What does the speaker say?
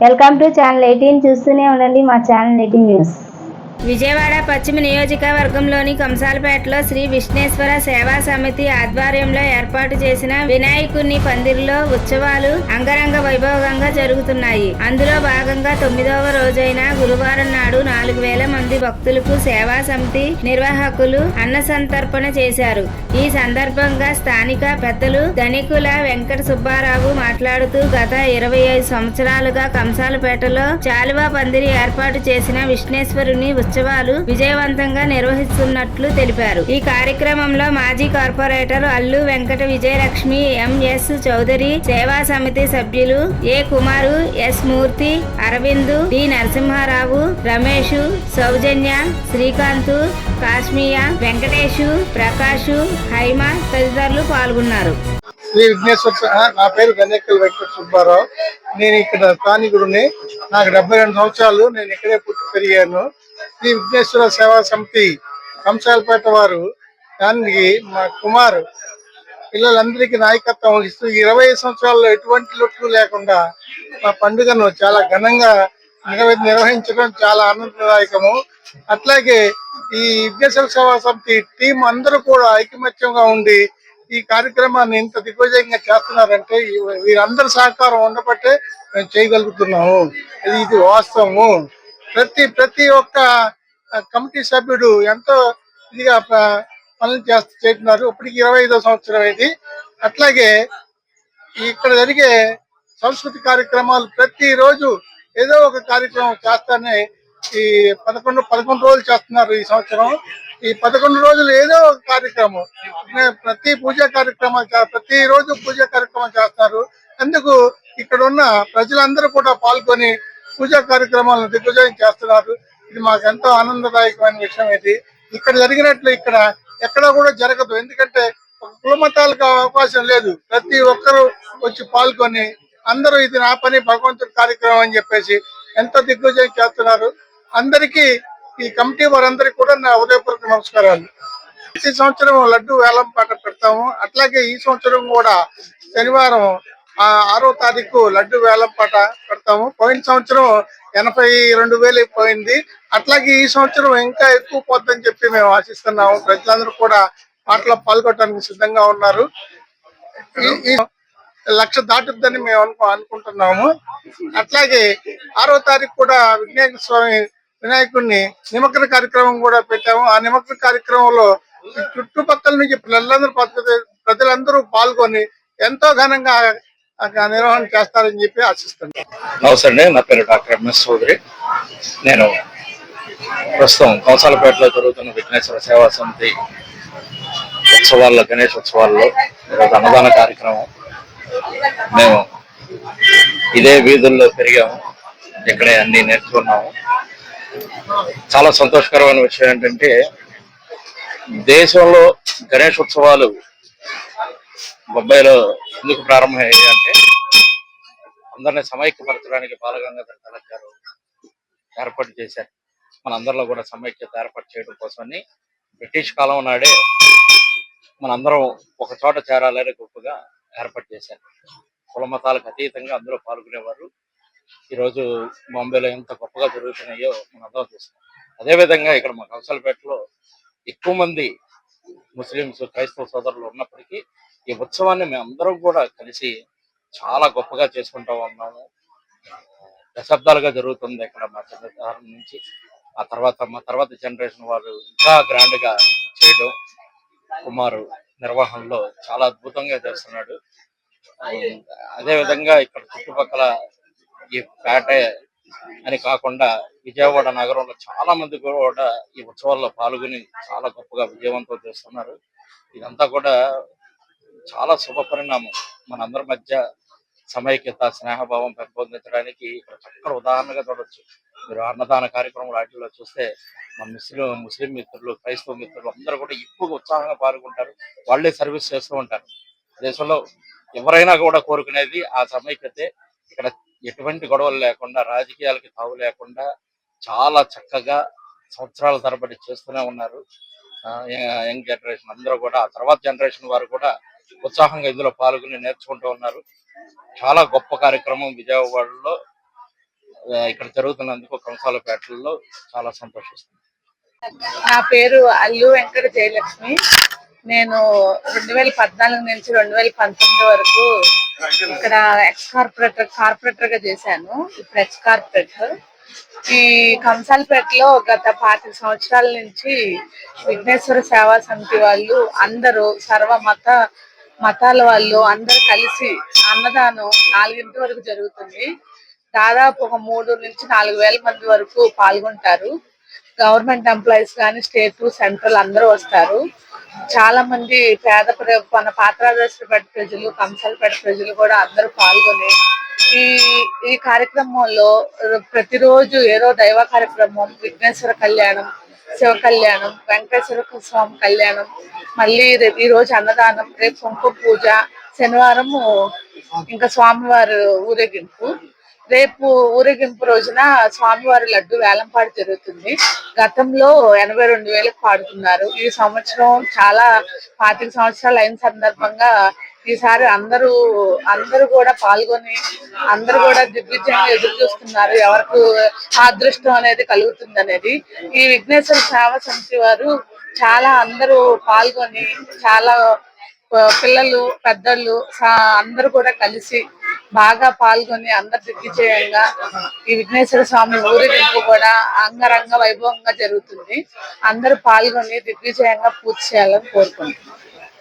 Welcome to channel 18 చూస్తూనే ఉండండి మా ఛానల్ 18 న్యూస్. విజయవాడ పశ్చిమ నియోజకవర్గంలోని కంసాలపేటలో శ్రీ విష్ణేశ్వర సేవా సమితి ఆధ్వర్యంలో ఏర్పాటు చేసిన వినాయకుని పందిరిలో ఉత్సవాలు అంగరంగ వైభవంగా జరుగుతున్నాయి. అందులో భాగంగా 9వ రోజైన గురువారం నాడు 4000 మంది భక్తులకు సేవా సమితి నిర్వాహకులు అన్న సంతర్పణ చేశారు. ఈ సందర్భంగా స్థానిక పెద్దలు ధనికుల వెంకట సుబ్బారావు మాట్లాడుతూ గత 25 సంవత్సరాలుగా కంసాలపేటలో చాలువా పందిరి ఏర్పాటు చేసిన విష్ణేశ్వరుని ఉత్సవాలు విజయవంతంగా నిర్వహిస్తున్నట్లు తెలిపారు. ఈ కార్యక్రమంలో మాజీ కార్పొరేటర్ అల్లు వెంకట విజయలక్ష్మి, ఎంఎస్ చౌదరి, సేవా సమితి సభ్యులు ఏ కుమారు, ఎస్ మూర్తి, అరవింద్, డి నరసింహారావు, రమేష్, సౌజన్య, శ్రీకాంత్, కాశ్మీయ, వెంకటేష్, ప్రకాష్, హైమ తదితరులు పాల్గొన్నారు. శ్రీ విఘ్నేశ్వర, నా పేరు ధనేకల్ వెంకట సుబ్బారావు. నేను ఇక్కడ స్థానికుడిని. నాకు 72 సంవత్సరాలు. నేను ఇక్కడే పుట్టి పెరిగాను. శ్రీ విఘ్నేశ్వర సేవా సమితి కంసాలపేట వారు దానికి మా కుమారు పిల్లలందరికీ నాయకత్వం వహిస్తూ 25 సంవత్సరాల్లో ఎటువంటి లొట్లు లేకుండా మా పండుగను చాలా ఘనంగా నిర్వహించడం చాలా ఆనందదాయకము. అట్లాగే ఈ విఘ్నేశ్వర సేవా సమితి టీం అందరూ కూడా ఐకమత్యంగా ఉండి ఈ కార్యక్రమాన్ని ఇంత దిగ్విజయంగా చేస్తున్నారంటే వీరందరి సహకారం ఉండబట్టే మేము చేయగలుగుతున్నాము. ఇది వాస్తవము. ప్రతి ఒక్క కమిటీ సభ్యుడు ఎంతో ఇదిగా పనులు చేస్తున్నారు. ఇప్పటికి 25వ సంవత్సరం ఇది. అట్లాగే ఇక్కడ జరిగే సంస్కృతి కార్యక్రమాలు ప్రతిరోజు ఏదో ఒక కార్యక్రమం చేస్తానే ఈ 11 రోజులు చేస్తున్నారు ఈ సంవత్సరం. ఈ 11 రోజులు ఏదో ఒక కార్యక్రమం, ప్రతిరోజు పూజా కార్యక్రమం చేస్తారు. అందుకు ఇక్కడ ఉన్న ప్రజలందరూ కూడా పాల్గొని పూజా కార్యక్రమాలను దిగ్విజయం చేస్తున్నారు. ఇది మాకు ఎంతో ఆనందదాయకమైన విషయం. ఇది ఇక్కడ జరిగినట్లు ఇక్కడ ఎక్కడ కూడా జరగదు. ఎందుకంటే ఒక కుల మతాలకు అవకాశం లేదు. ప్రతి ఒక్కరూ వచ్చి పాల్గొని అందరూ ఇది నా పని, భగవంతుడి కార్యక్రమం అని చెప్పేసి ఎంతో దిగ్విజయం చేస్తున్నారు. అందరికీ ఈ కమిటీ వారందరికీ కూడా నా హృదయపూర్వక నమస్కారాలు. ప్రతి సంవత్సరం లడ్డు వేలం పాట పెడతాము. అట్లాగే ఈ సంవత్సరం కూడా శనివారం 6వ తారీఖు లడ్డు వేలం పాట పెడతాము. పోయిన సంవత్సరం 82,000 పోయింది. అట్లాగే ఈ సంవత్సరం ఇంకా ఎక్కువ పోతుందని చెప్పి మేము ఆశిస్తున్నాము. ప్రజలందరూ కూడా పాటలో పాల్గొనడానికి సిద్ధంగా ఉన్నారు. ఈ 1,00,000 దాటుద్దని మేము అనుకుంటున్నాము. అట్లాగే 6వ తారీఖు కూడా విఘ్నేశ్వర స్వామి వినాయకుడిని నిమజ్జన కార్యక్రమం కూడా పెట్టాము. ఆ నిమజ్జన కార్యక్రమంలో చుట్టుపక్కల నుంచి ప్రజలందరూ పాల్గొని ఎంతో ఘనంగా నిర్వహణ చేస్తారని చెప్పి ఆశిస్తున్నాను. నమస్తే అండి, నా పేరు డాక్టర్ ఎంఎస్ చౌదరి. నేను ప్రస్తుతం కంసాలపేటలో జరుగుతున్న విఘ్నేశ్వర సేవా సమితి ఉత్సవాల్లో, గణేష్ ఉత్సవాల్లో ఈరోజు అన్నదాన కార్యక్రమం. మేము ఇదే వీధుల్లో పెరిగాము, ఇక్కడే అన్ని నేర్చుకున్నాము. చాలా సంతోషకరమైన విషయం ఏంటంటే దేశంలో గణేష్ ఉత్సవాలు బొంబాయిలో ఎందుకు ప్రారంభమయ్యాయి అంటే అందరినీ సమైక్యపరచడానికి బాలగంగాధర తిలక్ గారు ఏర్పాటు చేశారు. మనందరిలో కూడా సమైక్యత ఏర్పాటు చేయడం కోసమని బ్రిటిష్ కాలం నాడే మనందరం ఒక చోట చేరాలని గొప్పగా ఏర్పాటు చేశారు. కుల మతాలకు అతీతంగా అందులో పాల్గొనేవారు. ఈరోజు బాంబేలో ఎంత గొప్పగా జరుగుతున్నాయో మనం అర్థం చేస్తాం. అదేవిధంగా ఇక్కడ మా కంసాలపేటలో ఎక్కువ మంది ముస్లిమ్స్, క్రైస్తవ సోదరులు ఉన్నప్పటికీ ఈ ఉత్సవాన్ని మేము అందరం కూడా కలిసి చాలా గొప్పగా చేసుకుంటూ ఉన్నాము. దశాబ్దాలుగా జరుగుతుంది ఇక్కడ మా చిన్నతనం నుంచి. మా తర్వాత జనరేషన్ వారు ఇంకా గ్రాండ్ గా చేయడం, కుమారు నిర్వహణలో చాలా అద్భుతంగా చేస్తున్నాడు. అదేవిధంగా ఇక్కడ చుట్టుపక్కల ఈ పేట అని కాకుండా విజయవాడ నగరంలో చాలా మంది కూడా ఈ ఉత్సవాల్లో పాల్గొని చాలా గొప్పగా విజయవంతం చేస్తున్నారు. ఇదంతా కూడా చాలా శుభ పరిణామం. మనందరి మధ్య సమైక్యత, స్నేహభావం పెంపొందించడానికి ఇక్కడ చక్కటి ఉదాహరణగా చూడొచ్చు. మీరు అన్నదాన కార్యక్రమాలు వాటిల్లో చూస్తే మన ముస్లిం మిత్రులు, క్రైస్తవ మిత్రులు అందరూ కూడా ఎక్కువగా ఉత్సాహంగా పాల్గొంటారు. వాళ్ళే సర్వీస్ చేస్తూ ఉంటారు. దేశంలో ఎవరైనా కూడా కోరుకునేది ఆ సమైక్యతే. ఇక్కడ ఎటువంటి గొడవలు లేకుండా, రాజకీయాలకి తావు లేకుండా చాలా చక్కగా సంవత్సరాల తరబడి చేస్తూనే ఉన్నారు. యంగ్ జనరేషన్ అందరూ కూడా, ఆ తర్వాత జనరేషన్ వారు కూడా ఉత్సాహంగా ఇందులో పాల్గొని నేర్చుకుంటూ ఉన్నారు. చాలా గొప్ప కార్యక్రమం విజయవాడలో ఇక్కడ జరుగుతున్నందుకు కంసాలపేటలో చాలా సంతోషిస్తున్నాను. నా పేరు అల్లు వెంకట జయలక్ష్మి. నేను 2014 నుంచి 2019 వరకు ఇక్కడ ఎక్స్ కార్పొరేటర్ గా చేశాను. ఇప్పుడు ఎక్స్ కార్పొరేటర్. ఈ కంసాలపేటలో గత 25 సంవత్సరాల నుంచి విఘ్నేశ్వర సేవా సమితి వాళ్ళు అందరూ మతాల వాళ్ళు అందరూ కలిసి అన్నదానం 4 వరకు జరుగుతుంది. దాదాపు ఒక 3 నుంచి 4 వేల మంది వరకు పాల్గొంటారు. గవర్నమెంట్ ఎంప్లాయీస్ కానీ స్టేట్ సెంట్రల్ అందరూ వస్తారు. చాలా మంది మన పాత్రాదర్శపేట ప్రజలు, కంసాలపేట ప్రజలు కూడా అందరూ పాల్గొని ఈ కార్యక్రమంలో ప్రతిరోజు ఏదో దైవ కార్యక్రమం, విఘ్నేశ్వర కళ్యాణం, శివ కళ్యాణం, వెంకటేశ్వర స్వామి కళ్యాణం, మళ్ళీ ఈ రోజు అన్నదానం, రేపు కుంకుమ పూజ, శనివారం ఇంకా స్వామివారి ఊరేగింపు. రేపు ఊరేగింపు రోజున స్వామివారి లడ్డు వేలంపాట జరుగుతుంది. గతంలో 82,000కు పాడుతున్నారు. ఈ సంవత్సరం చాలా 25 సంవత్సరాలు అయిన సందర్భంగా ఈసారి అందరూ కూడా పాల్గొని అందరూ కూడా దిగ్విజయంగా ఎదురు చూస్తున్నారు, ఎవరికి ఆ అదృష్టం అనేది కలుగుతుంది అనేది. ఈ విఘ్నేశ్వర సేవా సమితి వారు అందరూ పాల్గొని చాలా పిల్లలు, పెద్దలు అందరూ కూడా కలిసి బాగా పాల్గొని అందరు దిగ్విజయంగా ఈ విఘ్నేశ్వర స్వామి ఊరేగింపు కూడా అంగరంగ వైభవంగా జరుగుతుంది. అందరూ పాల్గొని దిగ్విజయంగా పూర్తి చేయాలని కోరుకుంటున్నాం.